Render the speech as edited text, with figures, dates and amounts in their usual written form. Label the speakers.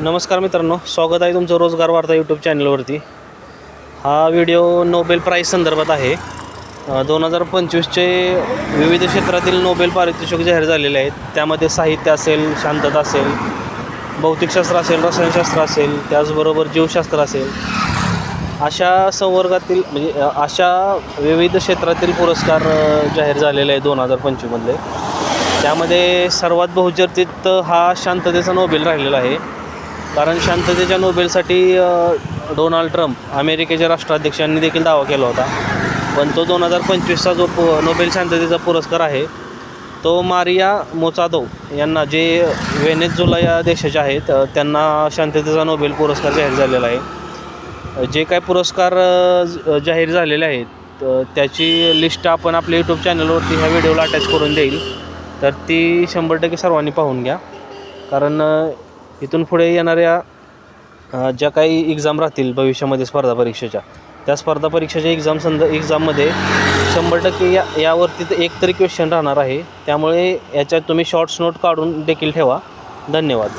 Speaker 1: नमस्कार मित्रांनो, स्वागत आहे तुमचं रोजगार वार्ता यूट्यूब चॅनलवरती। हा व्हिडिओ नोबेल प्राईज संदर्भात आहे। 2025चे विविध क्षेत्रातील नोबेल पारितोषिक जाहीर झालेले आहेत। त्यामध्ये साहित्य असेल, शांतता असेल, भौतिकशास्त्र असेल, रसायनशास्त्र असेल, त्याचबरोबर जीवशास्त्र असेल, अशा संवर्गातील म्हणजे अशा विविध क्षेत्रातील पुरस्कार जाहीर झालेले आहेत 2025 त्यामध्ये सर्वात बहुचर्चित हा शांततेचा नोबेल राहिलेला आहे। कारण शांततेच्या नोबेलसाठी डोनाल्ड ट्रम्प अमेरिकेच्या राष्ट्राध्यक्षांनी देखील दावा केला होता, पण तो 2025चा जो नोबेल शांततेचा पुरस्कार आहे तो मारिया मोचादो यांना, जे व्हेनेझुएला या देशाचे आहेत, त्यांना शांततेचा नोबेल पुरस्कार जाहीर झालेला आहे। जे काय पुरस्कार जाहीर झालेले आहेत त्याची लिस्ट आपण आपल्या यूट्यूब चॅनलवरती ह्या व्हिडिओला अटॅच करून देईल, तर ती 100% सर्वांनी पाहून घ्या। कारण इथून पुढे येणाऱ्या ज्या काही एक्झाम राहतील भविष्यामध्ये स्पर्धा परीक्षेच्या, त्या स्पर्धा परीक्षेच्या एक्झाममध्ये 100% यावरती एक तरी क्वेश्चन राहणार आहे। त्यामुळे याच्यात तुम्ही शॉर्ट्स नोट काढून देखील ठेवा। धन्यवाद।